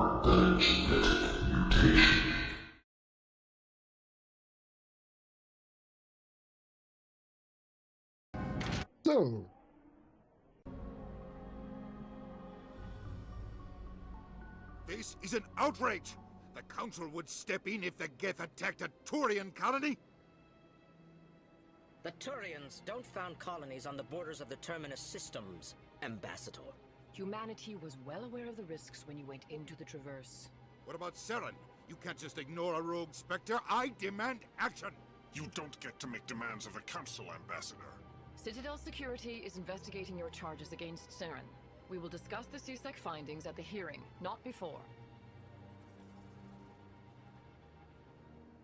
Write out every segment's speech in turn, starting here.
eine genetic mutation. So. This is an outrage! The Council would step in if the Geth attacked a Turian colony? The Turians don't found colonies on the borders of the Terminus systems, Ambassador. Humanity was well aware of the risks when you went into the Traverse. What about Seren? You can't just ignore a rogue Spectre. I demand action! You don't get to make demands of the Council, Ambassador. Citadel Security is investigating your charges against Seren. We will discuss the CSEC findings at the hearing, not before.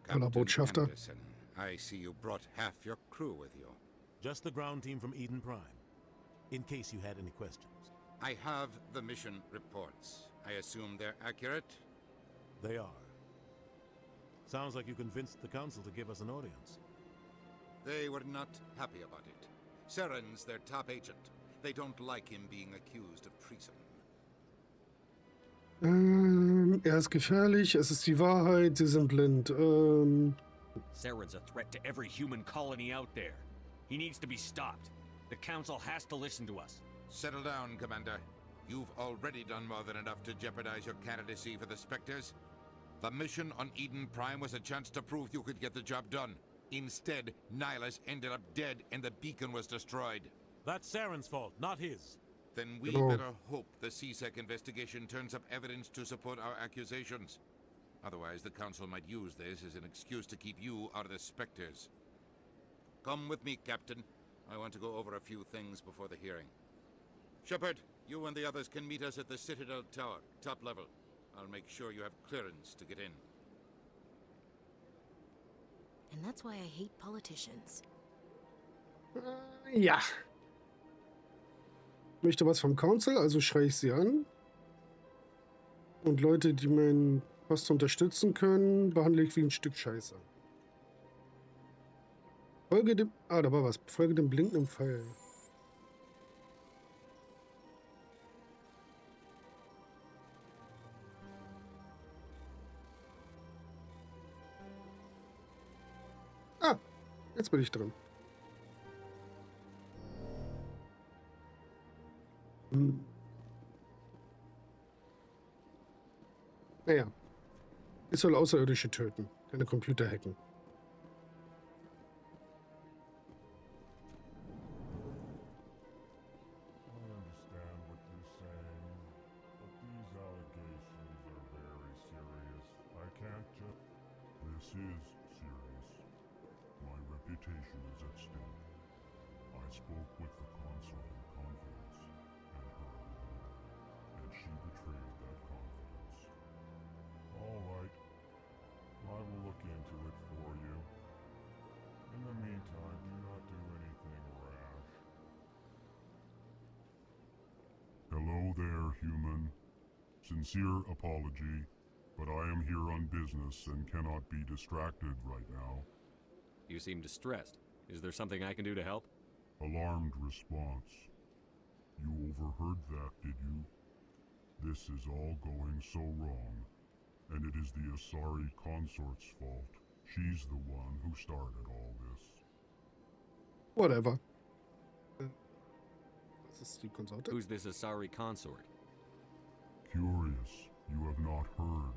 Captain Botschafter. Anderson, I see you brought half your crew with you. Just the ground team from Eden Prime, in case you had any questions. I have the mission reports. I assume they're accurate? They are. Sounds like you convinced the Council to give us an audience. They were not happy about it. Seren's their top agent. They don't like him being accused of treason. Er ist gefährlich, es ist die Wahrheit, sie sind blind. Seren's a threat to every human colony out there. He needs to be stopped. The Council has to listen to us. Settle down, Commander. You've already done more than enough to jeopardize your candidacy for the Spectres. The mission on Eden Prime was a chance to prove you could get the job done. Instead, Nihilus ended up dead and the beacon was destroyed. That's Seren's fault, not his. Then we No. better hope the CSEC investigation turns up evidence to support our accusations. Otherwise, the Council might use this as an excuse to keep you out of the Spectres. Come with me, Captain. I want to go over a few things before the hearing. Shepard, you and the others can meet us at the Citadel Tower, top level. I'll make sure you have clearance to get in. And that's why I hate politicians. Ja. Möchte was vom Council, also schreie ich sie an. Und Leute, die meinen Post unterstützen können, behandle ich wie ein Stück Scheiße. Folge dem... Ah, da war was. Folge dem blinkenden Pfeil. Ah, jetzt bin ich drin. Naja. Ich soll Außerirdische töten, keine Computer hacken. I understand what you're saying, but these allegations are very serious. I can't just... This is serious. My reputation is at stake. I spoke with the consort in confidence, and she betrayed that confidence. All right. I will look into it for you. In the meantime, do not do anything rash. Hello there, human. Sincere apology, but I am here on business and cannot be distracted right now. You seem distressed. Is there something I can do to help? Alarmed response. You overheard that, did you? This is all going so wrong, and it is the Asari consort's fault. She's the one who started all this. Whatever. Das ist die Konsorte. Who's this Asari consort? Curious, you have not heard.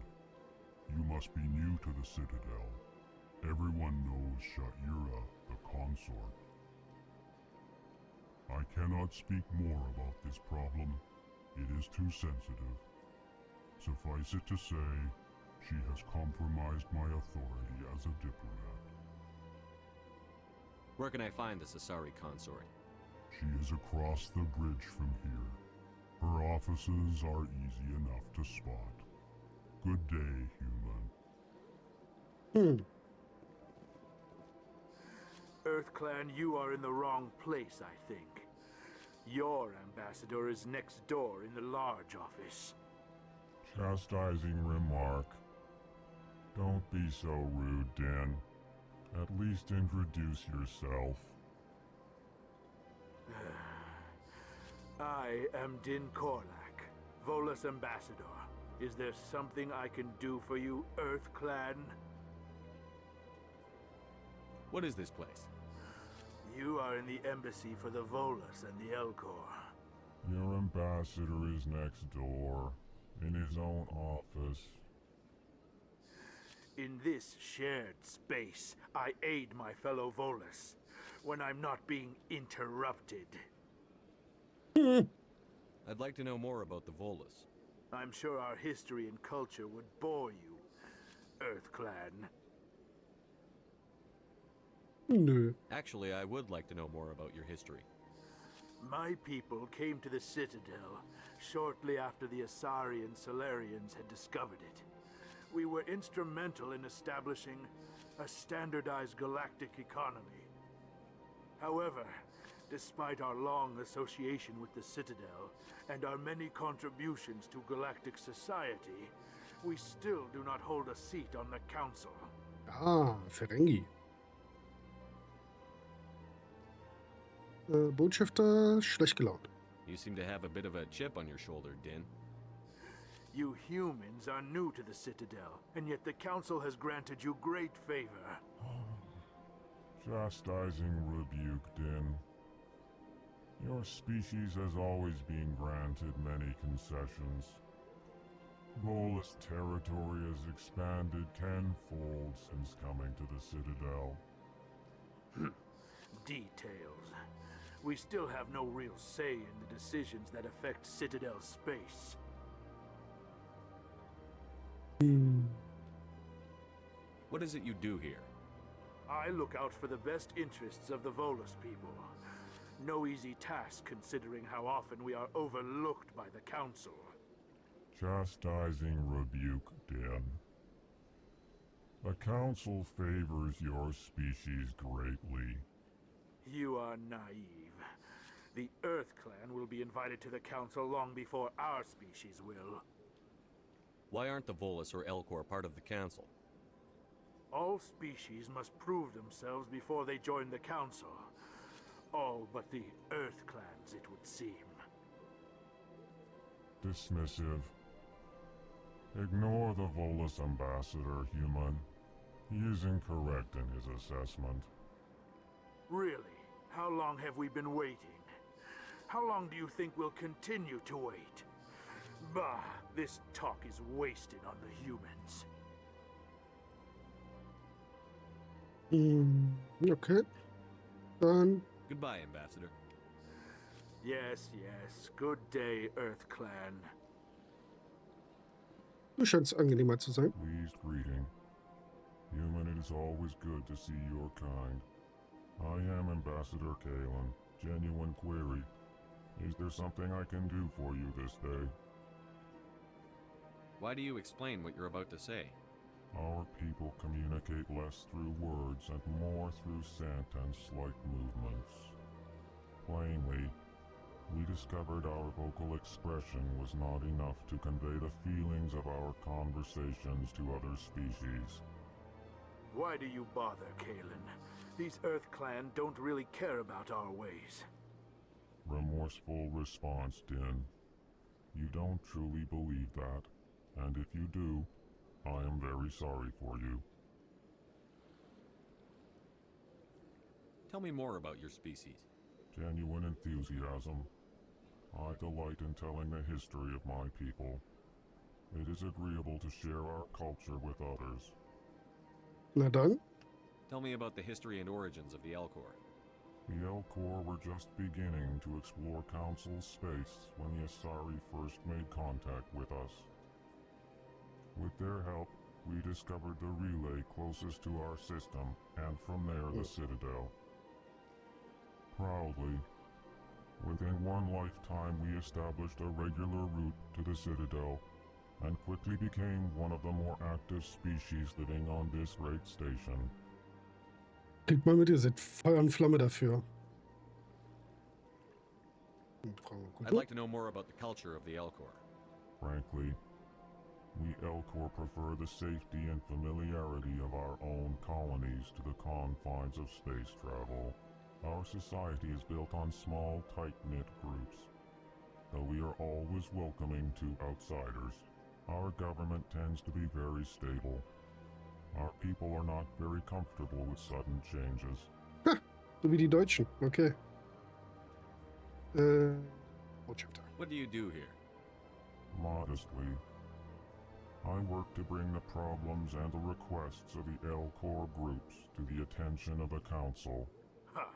You must be new to the Citadel. Everyone knows Sha'ira, the consort. I cannot speak more about this problem. It is too sensitive. Suffice it to say, she has compromised my authority as a diplomat. Where can I find this Asari consort? She is across the bridge from here. Her offices are easy enough to spot. Good day, human. EarthClan, you are in the wrong place, I think. Your ambassador is next door in the large office. Chastising remark. Don't be so rude, Den. At least introduce yourself. I am Din Korlak, Vola's ambassador. Is there something I can do for you, Earth Clan? What is this place? You are in the embassy for the Volus and the Elcor. Your ambassador is next door, in his own office. In this shared space, I aid my fellow Volus when I'm not being interrupted. I'd like to know more about the Volus. I'm sure our history and culture would bore you, Earth Clan. Nö. Actually, I would like to know more about your history. My people came to the Citadel shortly after the Asari and Solarians had discovered it. We were instrumental in establishing a standardized galactic economy. However, despite our long association with the Citadel and our many contributions to galactic society, we still do not hold a seat on the Council. Ah, Ferengi. Botschafter, schlecht gelaunt. You seem to have a bit of a chip on your shoulder, Din. You humans are new to the Citadel, and yet the Council has granted you great favor. Chastising rebuke, Din. Your species has always been granted many concessions. Volus territory has expanded tenfold since coming to the Citadel. Details. We still have no real say in the decisions that affect Citadel space. What is it you do here? I look out for the best interests of the Volus people. No easy task considering how often we are overlooked by the Council. Chastising rebuke, Din. The Council favors your species greatly. You are naive. The Earth Clan will be invited to the Council long before our species will. Why aren't the Volus or Elcor part of the Council? All species must prove themselves before they join the Council. All but the Earth Clans, it would seem. Dismissive. Ignore the Volus ambassador, human. He is incorrect in his assessment. Really? How long have we been waiting? How long do you think we'll continue to wait? Bah, this talk is wasted on the humans. Okay. Dann. Goodbye, Ambassador. Yes, yes. Good day, Earth Clan. Du scheinst angenehmer zu sein. Pleased greeting. Human, it is always good to see your kind. I am Ambassador Kalen. Genuine query. Is there something I can do for you this day? Why do you explain what you're about to say? Our people communicate less through words and more through scent and slight movements. Plainly, we discovered our vocal expression was not enough to convey the feelings of our conversations to other species. Why do you bother, Kalen? These Earth Clan don't really care about our ways. Remorseful response, Din. You don't truly believe that, and if you do, I am very sorry for you. Tell me more about your species. Genuine enthusiasm. I delight in telling the history of my people. It is agreeable to share our culture with others. Na dann. Tell me about the history and origins of the Elcor. The Elcor were just beginning to explore Council space when the Asari first made contact with us. With their help, we discovered the relay closest to our system, and from there the Citadel. Proudly, within one lifetime we established a regular route to the Citadel, and quickly became one of the more active species living on this great station. Kriegt mal mit, ihr seid Feuer und Flamme dafür. I'd like to know more about the culture of the Elcor. Frankly, we Elcor prefer the safety and familiarity of our own colonies to the confines of space travel. Our society is built on small, tight-knit groups, though we are always welcoming to outsiders. Our government tends to be very stable. Our people are not very comfortable with sudden changes. Ha, so wie die Deutschen, okay. Botschafter. What do you do here? Modestly, I work to bring the problems and the requests of the L-Corps groups to the attention of the Council. Ha!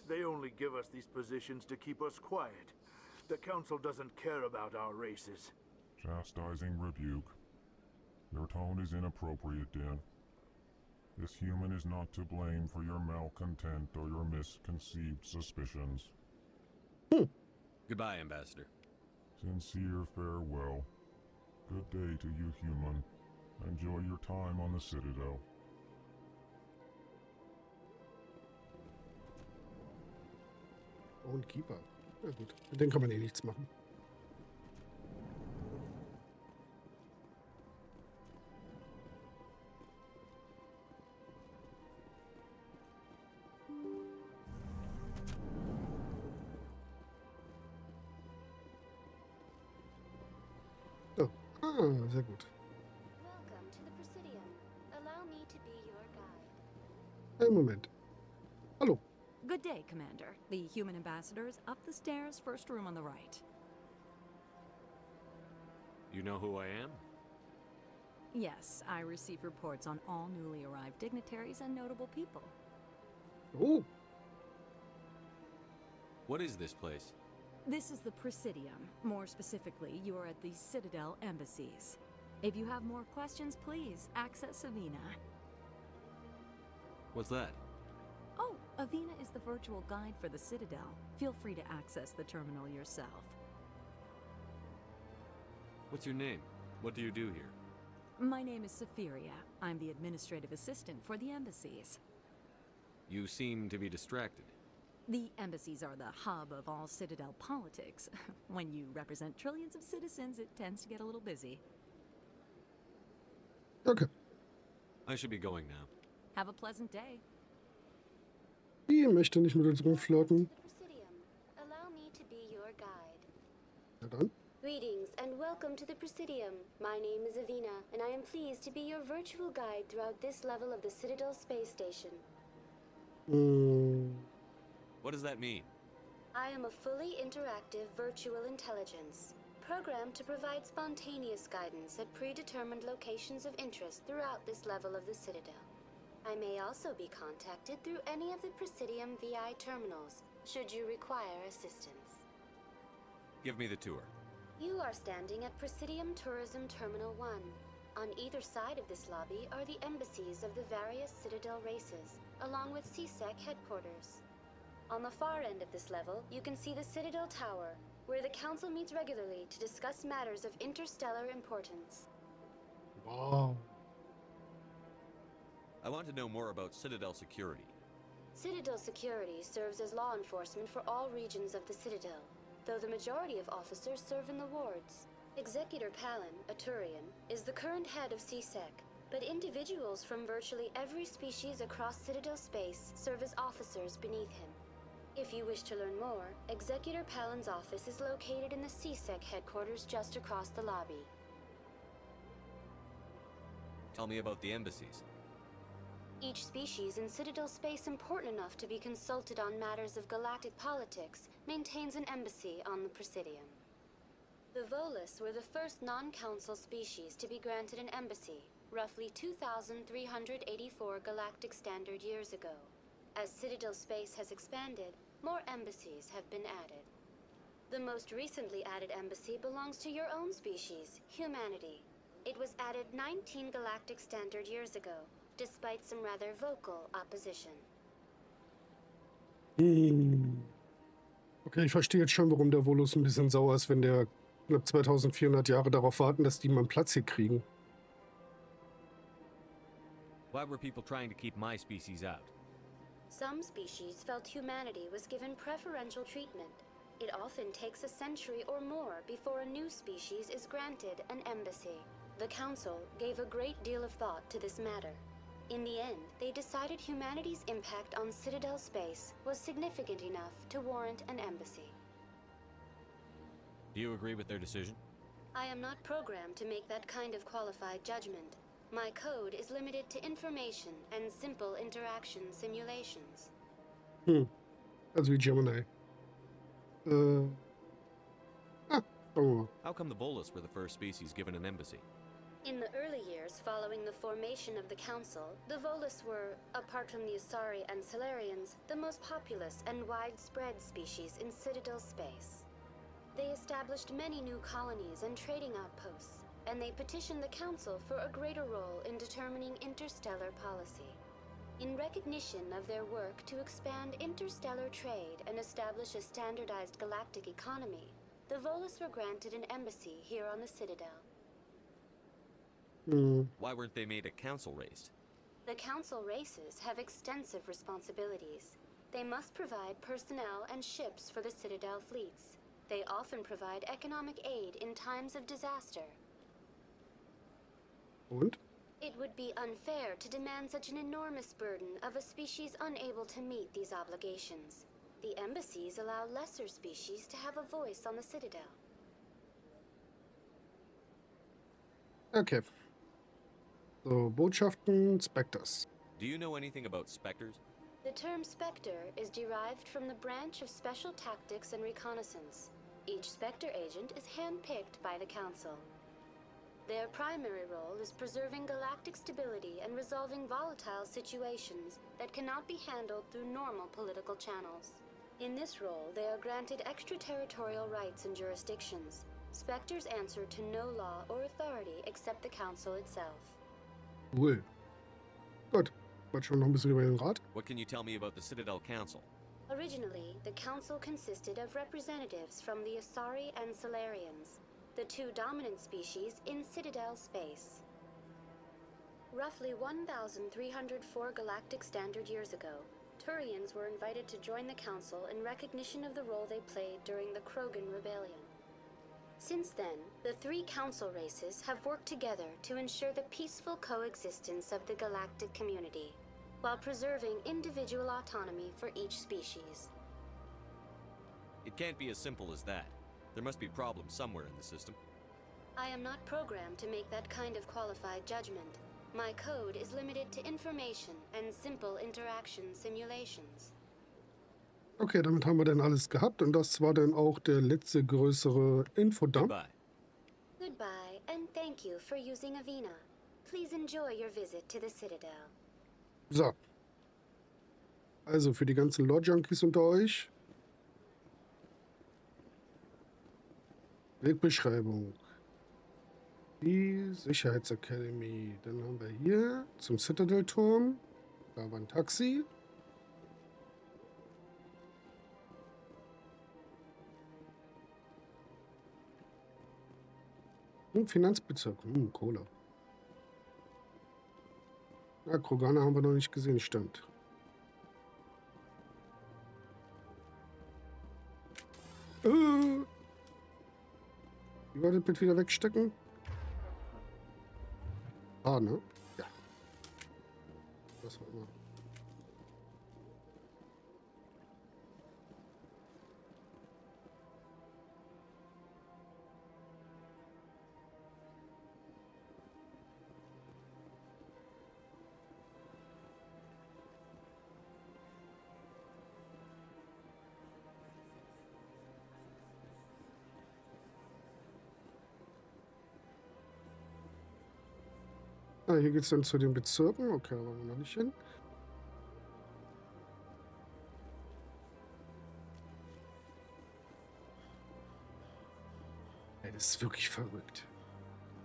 They only give us these positions to keep us quiet. The Council doesn't care about our races. Chastising rebuke. Your tone is inappropriate, Din. This human is not to blame for your malcontent or your misconceived suspicions. Goodbye, Ambassador. Sincere farewell. Good day to you, human. Enjoy your time on the Citadel. Und Keeper. Na gut, mit denen kann man eh nichts machen. So, sehr gut. Welcome to the Presidium. Allow me to be your guide. Einen Moment. Hallo. Good day, Commander. The human ambassador is up the stairs, first room on the right. You know who I am? Yes, I receive reports on all newly arrived dignitaries and notable people. Oh, What is this place? This is the Presidium. More specifically, you are at the Citadel embassies. If you have more questions, please access Avina. What's that? Oh, Avina is the virtual guide for the Citadel. Feel free to access the terminal yourself. What's your name? What do you do here? My name is Safiria. I'm the administrative assistant for the embassies. You seem to be distracted. The embassies are the hub of all Citadel politics. When you represent trillions of citizens, it tends to get a little busy. okay. I should be going now. Have a pleasant day. Die möchte nicht mit uns rumflirten. Presidium. Allow me to be your guide. Na dann. Greetings and welcome to the Presidium. My name is Avina, and I am pleased to be your virtual guide throughout this level of the Citadel space station. What does that mean? I am a fully interactive virtual intelligence, programmed to provide spontaneous guidance at predetermined locations of interest throughout this level of the Citadel. I may also be contacted through any of the Presidium VI terminals, should you require assistance. Give me the tour. You are standing at Presidium Tourism Terminal 1. On either side of this lobby are the embassies of the various Citadel races, along with CSEC headquarters. On the far end of this level, you can see the Citadel Tower, where the Council meets regularly to discuss matters of interstellar importance. Wow. I want to know more about Citadel security. Citadel security serves as law enforcement for all regions of the Citadel, though the majority of officers serve in the wards. Executor Palin, a Turian, is the current head of CSEC, but individuals from virtually every species across Citadel space serve as officers beneath him. If you wish to learn more, Executor Palin's office is located in the CSEC headquarters just across the lobby. Tell me about the embassies. Each species in Citadel space important enough to be consulted on matters of galactic politics maintains an embassy on the Presidium. The Volus were the first non-council species to be granted an embassy, roughly 2,384 galactic standard years ago. As Citadel space has expanded, more embassies have been added. The most recently added embassy belongs to your own species, humanity. It was added 19 galactic standard years ago, despite some rather vocal opposition. Okay, ich verstehe jetzt schon, warum der Volus ein bisschen sauer ist, wenn der knapp 2400 Jahre darauf warten, dass die mal einen Platz hier kriegen. Why were people trying to keep my species out? Some species felt humanity was given preferential treatment. It often takes a century or more before a new species is granted an embassy. The Council gave a great deal of thought to this matter. In the end, they decided humanity's impact on Citadel space was significant enough to warrant an embassy. Do you agree with their decision? I am not programmed to make that kind of qualified judgment. My code is limited to information and simple interaction simulations. Also wie Gemini. Schauen wir mal. How come the Volus were the first species given an embassy? In the early years following the formation of the Council, the Volus were, apart from the Asari and Solarians, the most populous and widespread species in Citadel space. They established many new colonies and trading outposts, and they petitioned the Council for a greater role in determining interstellar policy. In recognition of their work to expand interstellar trade and establish a standardized galactic economy, the Volus were granted an embassy here on the Citadel. Why weren't they made a council race? The Council races have extensive responsibilities. They must provide personnel and ships for the Citadel fleets. They often provide economic aid in times of disaster. Und? It would be unfair to demand such an enormous burden of a species unable to meet these obligations. The embassies allow lesser species to have a voice on the Citadel. Okay. So, Botschaften, Spectres. Do you know anything about specters? The term Spectre is derived from the branch of Special Tactics and Reconnaissance. Each Spectre agent is handpicked by the Council. Their primary role is preserving galactic stability and resolving volatile situations that cannot be handled through normal political channels. In this role, they are granted extraterritorial rights and jurisdictions. Spectres answer to no law or authority except the Council itself. Cool. Gut. Wollt schon noch ein bisschen über den Rat? What can you tell me about the Citadel Council? Originally, the Council consisted of representatives from the Asari and Solarians, the two dominant species in Citadel space. Roughly 1,304 galactic standard years ago, Turians were invited to join the Council in recognition of the role they played during the Krogan Rebellion. Since then, the three council races have worked together to ensure the peaceful coexistence of the galactic community, while preserving individual autonomy for each species. It can't be as simple as that. There must be problems somewhere in the system. I am not programmed to make that kind of qualified judgment. My code is limited to information and simple interaction simulations. Okay, damit haben wir dann alles gehabt und das war dann auch der letzte größere Infodump. Goodbye. Goodbye, and thank you for using Avina. Please enjoy your visit to the Citadel. So. Also für die ganzen Lore-Junkies unter euch. Wegbeschreibung. Die Sicherheitsakademie. Dann haben wir hier zum Citadel-Turm. Da war ein Taxi. Finanzbezirk. Cola. Ja, Kroganer haben wir noch nicht gesehen, stimmt. Wie war das mit wieder wegstecken? Ah, ne? Ja. Das war immer. Ah, hier geht es dann zu den Bezirken. Okay, da wollen wir noch nicht hin. Ey, das ist wirklich verrückt.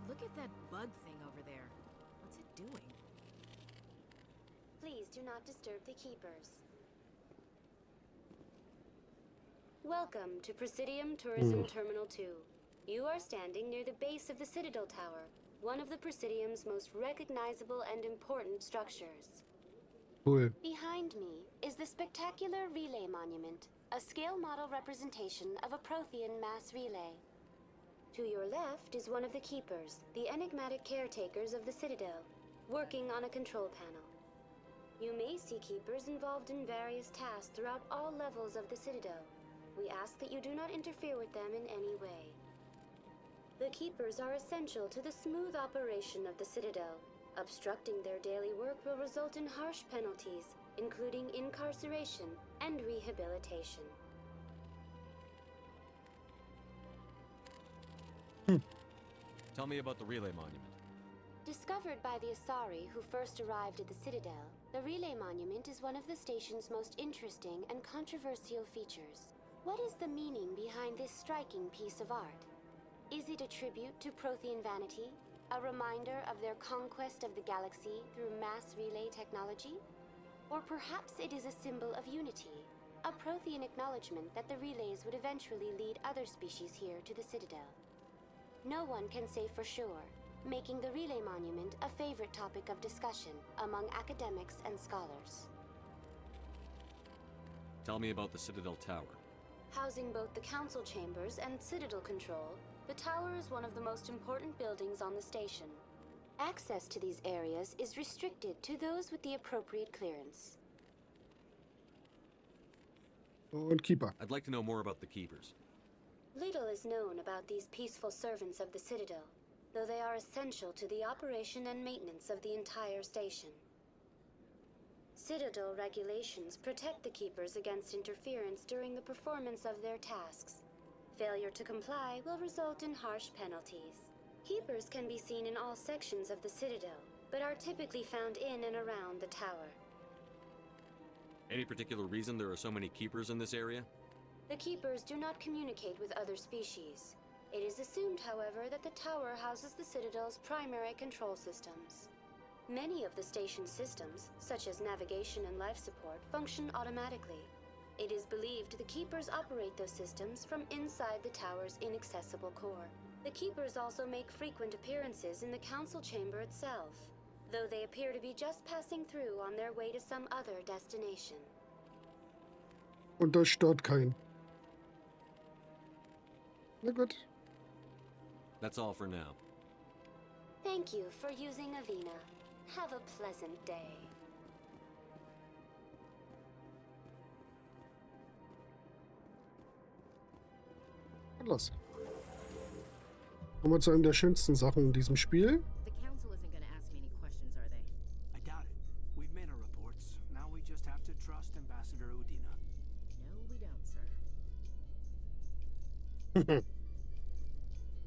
Look at that bug thing over there. What's it doing? Please do not disturb the keepers. Welcome to Presidium Tourism Terminal 2. You are standing near the base of the Citadel Tower, one of the Presidium's most recognizable and important structures. Cool. Behind me is the spectacular Relay Monument, a scale model representation of a Prothean mass relay. To your left is one of the keepers, the enigmatic caretakers of the Citadel, working on a control panel. You may see keepers involved in various tasks throughout all levels of the Citadel. We ask that you do not interfere with them in any way. The The Keepers are essential to the smooth operation of the Citadel. Obstructing their daily work will result in harsh penalties, including incarceration and rehabilitation. Tell me about the relay monument. Discovered by the Asari who first arrived at the Citadel, the Relay Monument is one of the station's most interesting and controversial features. What is the meaning behind this striking piece of art? Is it a tribute to Prothean vanity? A reminder of their conquest of the galaxy through mass relay technology? Or perhaps it is a symbol of unity, a Prothean acknowledgement that the relays would eventually lead other species here to the Citadel. No one can say for sure, making the Relay Monument a favorite topic of discussion among academics and scholars. Tell me about the Citadel Tower. Housing both the council chambers and Citadel control, the tower is one of the most important buildings on the station. Access to these areas is restricted to those with the appropriate clearance. Und Keeper. I'd like to know more about the Keepers. Little is known about these peaceful servants of the Citadel, though they are essential to the operation and maintenance of the entire station. Citadel regulations protect the Keepers against interference during the performance of their tasks. Failure to comply will result in harsh penalties. Keepers can be seen in all sections of the Citadel, but are typically found in and around the tower. Any particular reason there are so many Keepers in this area? The Keepers do not communicate with other species. It is assumed, however, that the tower houses the Citadel's primary control systems. Many of the station's systems, such as navigation and life support, function automatically. It is believed the Keepers operate those systems from inside the tower's inaccessible core. The Keepers also make frequent appearances in the council chamber itself, though they appear to be just passing through on their way to some other destination. Und das stört keinen. Na gut. That's all for now. Thank you for using Avina. Have a pleasant day. Und los. Kommen wir zu einem der schönsten Sachen in diesem Spiel. The council isn't going to ask me any questions, are they? I doubt it. We've made our reports. Now we just have to trust Ambassador Udina. No, we don't, sir.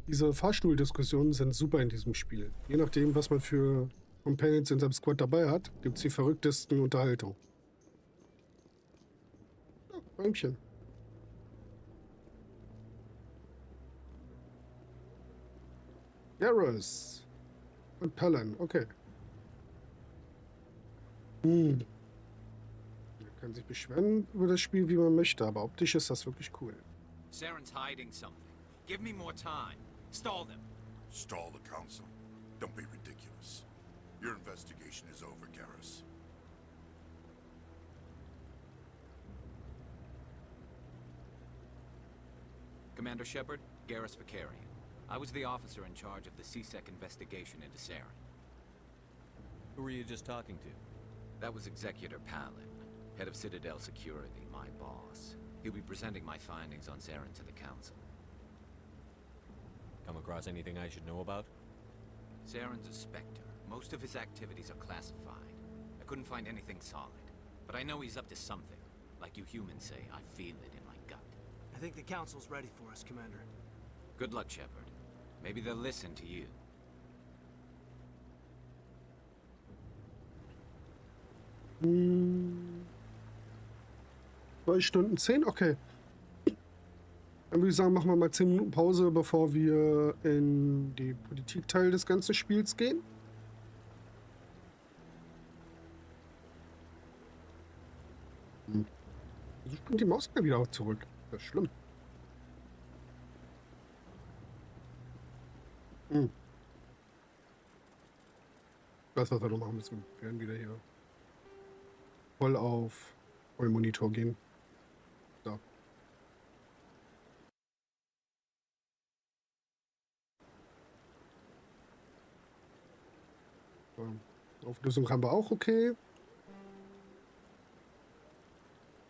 Diese Fahrstuhldiskussionen sind super in diesem Spiel. Je nachdem, was man für Companions in seinem Squad dabei hat, gibt es die verrücktesten Unterhaltungen. Ja, Bäumchen. Garrus. Und Pellen, okay. Man kann sich beschweren über das Spiel, wie man möchte, aber optisch ist das wirklich cool. Saren's hiding something. Give me more time. Stall them. Stall the council? Don't be ridiculous. Your investigation is over, Garrus. Commander Shepard, Garrus Vicarian. I was the officer in charge of the CSEC investigation into Saren. Who were you just talking to? That was Executor Palin, head of Citadel Security, my boss. He'll be presenting my findings on Saren to the council. Come across anything I should know about? Saren's a Spectre. Most of his activities are classified. I couldn't find anything solid. But I know he's up to something. Like you humans say, I feel it in my gut. I think the council's ready for us, Commander. Good luck, Shepard. Maybe they'll listen to you. Hm. 2 Stunden 10? Okay. Dann würde ich sagen, machen wir mal 10 Minuten Pause, bevor wir in die Politikteil des ganzen Spiels gehen. Wieso springt die Maus mal wieder zurück? Das ist schlimm. Das, was wir noch machen müssen, wir werden wieder hier voll auf Vollmonitor gehen. So. Auflösung haben wir auch okay.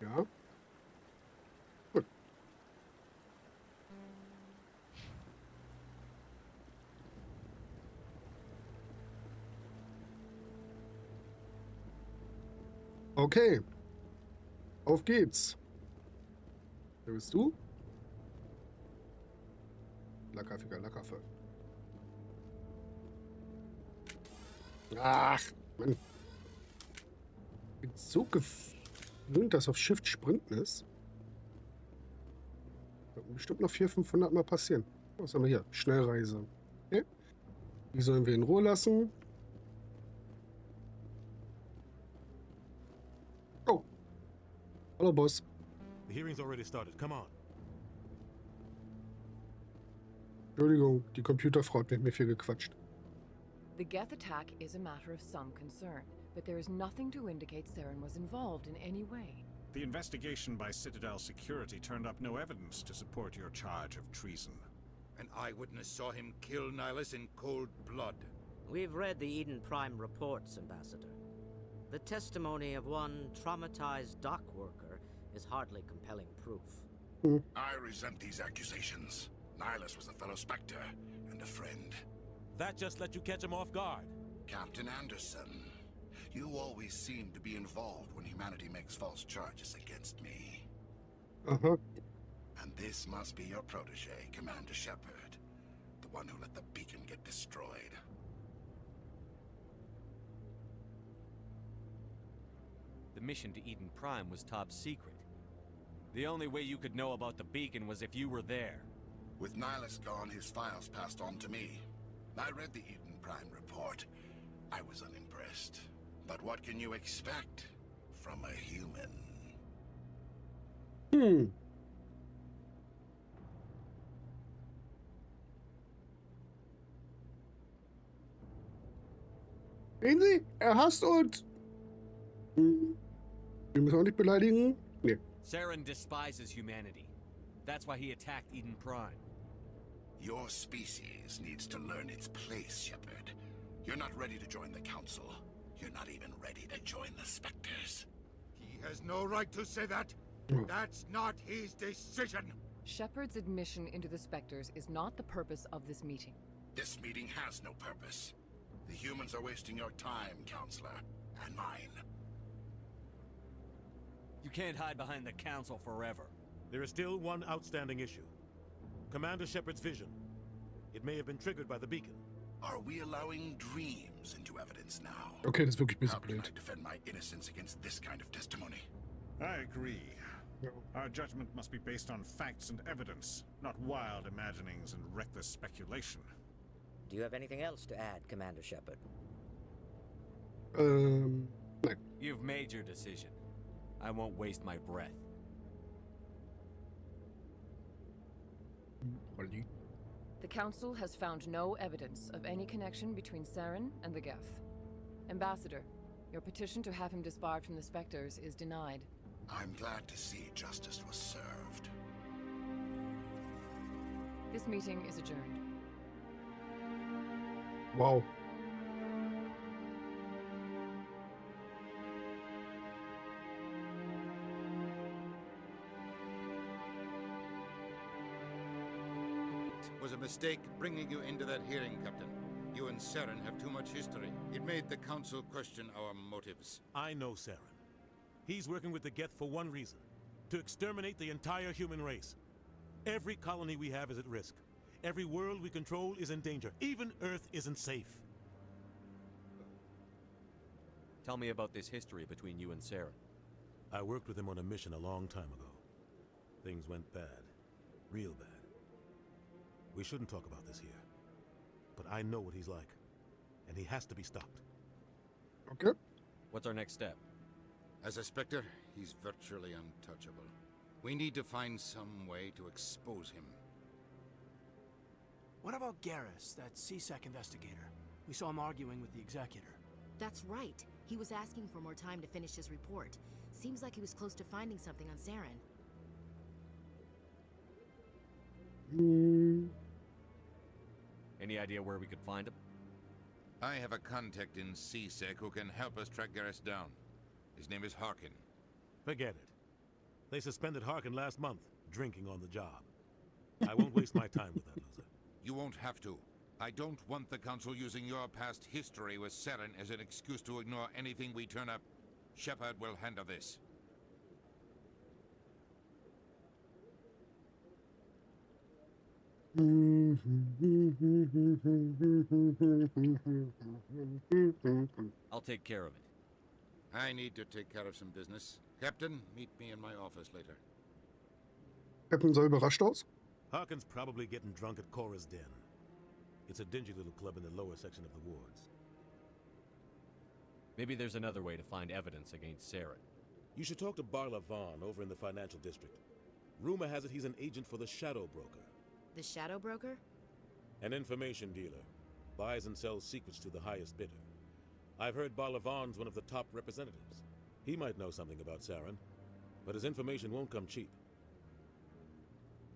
Ja. Gut. Okay. Auf geht's. Wer bist du? Lackerficker, Lackerfe. Ach, Mann. Ich bin so gewöhnt, dass auf Shift Sprinten ist. Das wird bestimmt noch 400-500 Mal passieren. Was haben wir hier? Schnellreise. Okay. Die sollen wir in Ruhe lassen. Oh. Hallo, Boss. The hearing's already started. Come on. Entschuldigung, die Computerfrau hat mit mir viel gequatscht. The Geth attack is a matter of some concern, but there is nothing to indicate Saren was involved in any way. The investigation by Citadel security turned up no evidence to support your charge of treason. An eyewitness saw him kill Nihilus in cold blood. We've read the Eden Prime reports, Ambassador. The testimony of one traumatized dock worker is hardly compelling proof. I resent these accusations. Nihilus was a fellow Spectre and a friend. That just let you catch him off guard. Captain Anderson, you always seem to be involved when humanity makes false charges against me. Uh-huh. And this must be your protege, Commander Shepard, the one who let the beacon get destroyed. The mission to Eden Prime was top secret. The only way you could know about the beacon was if you were there. With Nihilus gone, his files passed on to me. I read the Eden Prime report. I was unimpressed. But what can you expect from a human? Sehen Sie? Er hasst uns. Wir müssen auch nicht beleidigen. Nee. Saren despises humanity. That's why he attacked Eden Prime. Your species needs to learn its place, Shepard. You're not ready to join the Council. You're not even ready to join the Spectres. He has no right to say that. That's not his decision. Shepard's admission into the Spectres is not the purpose of this meeting. This meeting has no purpose. The humans are wasting your time, Counselor, and mine. You can't hide behind the Council forever. There is still one outstanding issue. Commander Shepard's vision. It may have been triggered by the beacon. Are we allowing dreams into evidence now? Okay, das ist wirklich ein How bisschen can blöd. I defend my innocence against this kind of testimony? I agree. Our judgment must be based on facts and evidence, not wild imaginings and reckless speculation. Do you have anything else to add, Commander Shepard? Nein. You've made your decision. I won't waste my breath. The Council has found no evidence of any connection between Saren and the Geth. Ambassador, your petition to have him disbarred from the Spectres is denied. I'm glad to see justice was served. This meeting is adjourned. Wow. It was a mistake bringing you into that hearing, Captain. You and Saren have too much history. It made the Council question our motives. I know Saren. He's working with the Geth for one reason. To exterminate the entire human race. Every colony we have is at risk. Every world we control is in danger. Even Earth isn't safe. Tell me about this history between you and Saren. I worked with him on a mission a long time ago. Things went bad. Real bad. We shouldn't talk about this here. But I know what he's like. And he has to be stopped. Okay. What's our next step? As a Spectre, he's virtually untouchable. We need to find some way to expose him. What about Garrus, that CSEC investigator? We saw him arguing with the Executor. That's right. He was asking for more time to finish his report. Seems like he was close to finding something on Saren. Any idea where we could find him? I have a contact in CSEC who can help us track Garrus down. His name is Harkin. Forget it. They suspended Harkin last month, drinking on the job. I won't waste my time with that loser. You won't have to. I don't want the Council using your past history with Saren as an excuse to ignore anything we turn up. Shepard will handle this. I'll take care of it. I need to take care of some business. Captain, meet me in my office later. Captain sah überrascht aus. Harkin's probably getting drunk at Cora's Den. It's a dingy little club in the lower section of the wards. Maybe there's another way to find evidence against Saren. You should talk to Barla Vaughn over in the financial district. Rumor has it he's an agent for the Shadow Broker. The Shadow Broker? An information dealer. Buys and sells secrets to the highest bidder. I've heard Barla Vaughn's one of the top representatives. He might know something about Saren, but his information won't come cheap.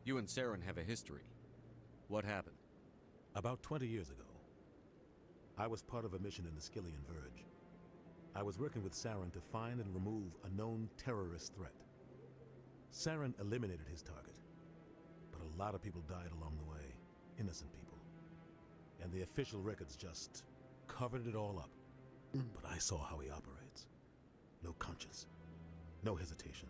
You and Saren have a history. What happened? About 20 years ago, I was part of a mission in the Skillian Verge. I was working with Saren to find and remove a known terrorist threat. Saren eliminated his target, but a lot of people died along the way, innocent people. And the official records just covered it all up. But I saw how he operates. No conscience, no hesitation.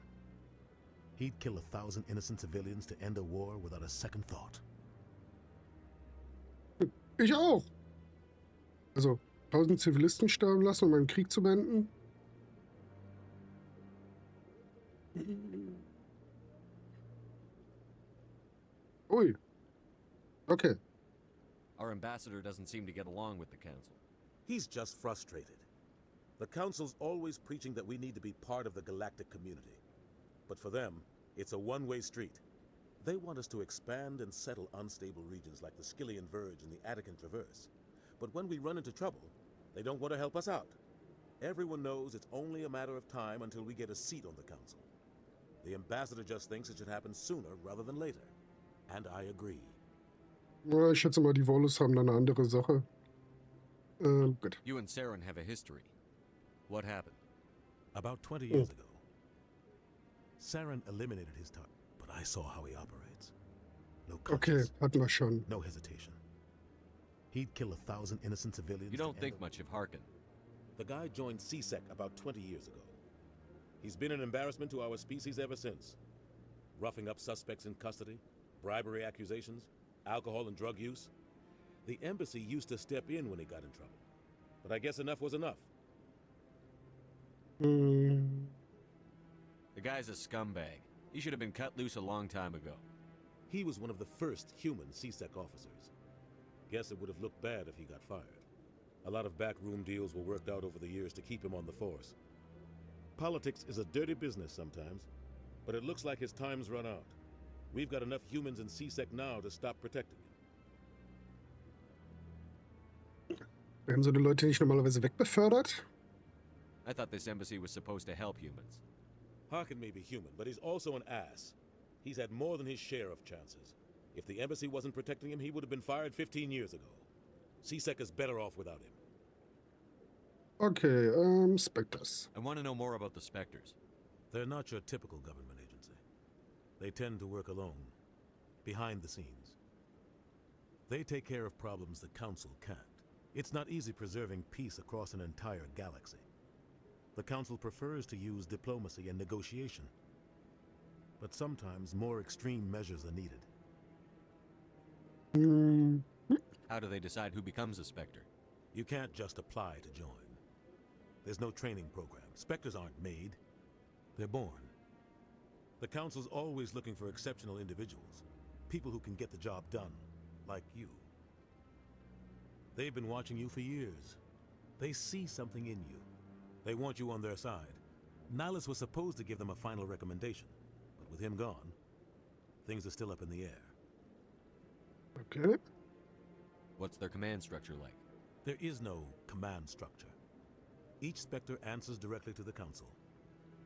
He'd kill 1,000 innocent civilians to end a war without a second thought. Ich auch. Also 1.000 Zivilisten sterben lassen, um einen Krieg zu beenden. Ui. Okay. Our ambassador doesn't seem to get along with the council. He's just frustrated. The council's always preaching that we need to be part of the galactic community. But for them, it's a one-way street. They want us to expand and settle unstable regions like the Skillian Verge and the Attican Traverse. But when we run into trouble, they don't want to help us out. Everyone knows it's only a matter of time until we get a seat on the council. The ambassador just thinks it should happen sooner rather than later. And I agree. Ja, ich schätze mal, die Volus haben da eine andere Sache. Gut. You and Saren have a history. What happened? About 20 years ago, Saren eliminated his target, but I saw how he operates. No conscience, hatten wir schon. no hesitation. He'd kill 1,000 innocent civilians. You don't think much of Harkin. The guy joined CSEC about 20 years ago. He's been an embarrassment to our species ever since. Roughing up suspects in custody, bribery accusations, alcohol and drug use. The embassy used to step in when he got in trouble. But I guess enough was enough. The guy's a scumbag. He should have been cut loose a long time ago. He was one of the first human CSEC officers. Guess it would have looked bad if he got fired. A lot of backroom deals were worked out over the years to keep him on the force. Politics is a dirty business sometimes, but it looks like his time's run out. We've got enough humans in CSEC now to stop protecting him. Werden so eine Leute nicht normalerweise wegbefördert? I thought this embassy was supposed to help humans. Harkin may be human, but he's also an ass. He's had more than his share of chances. If the embassy wasn't protecting him, he would have been fired 15 years ago. CSEC is better off without him. Okay, Spectres. I want to know more about the Spectres. They're not your typical government agency. They tend to work alone, behind the scenes. They take care of problems the Council can't. It's not easy preserving peace across an entire galaxy. The Council prefers to use diplomacy and negotiation. But sometimes more extreme measures are needed. How do they decide who becomes a Spectre? You can't just apply to join. There's no training program. Spectres aren't made. They're born. The Council's always looking for exceptional individuals. People who can get the job done, like you. They've been watching you for years. They see something in you. They want you on their side. Nihilus was supposed to give them a final recommendation, but with him gone, things are still up in the air. Okay. What's their command structure like? There is no command structure. Each Spectre answers directly to the Council.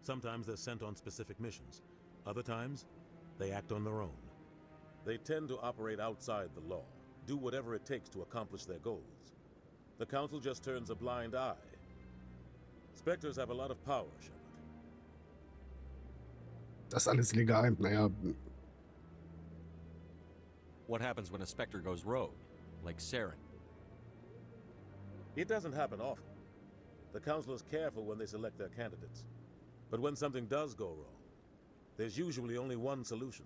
Sometimes they're sent on specific missions. Other times, they act on their own. They tend to operate outside the law, do whatever it takes to accomplish their goals. The Council just turns a blind eye. Spectres have a lot of power, Shepard. Das ist alles legal. Naja. What happens when a Spectre goes rogue, like Saren? It doesn't happen often. The Council is careful when they select their candidates. But when something does go wrong, there's usually only one solution.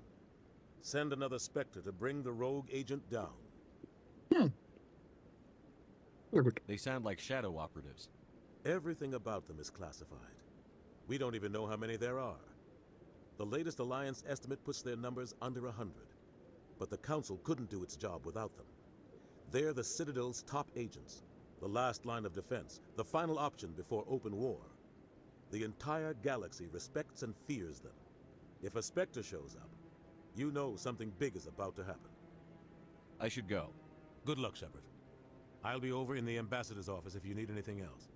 Send another Spectre to bring the rogue agent down. They sound like shadow operatives. Everything about them is classified. We don't even know how many there are. The latest Alliance estimate puts their numbers under 100. But the Council couldn't do its job without them. They're the Citadel's top agents, the last line of defense, the final option before open war. The entire galaxy respects and fears them. If a Spectre shows up, you know something big is about to happen. I should go. Good luck, Shepard. I'll be over in the Ambassador's office if you need anything else.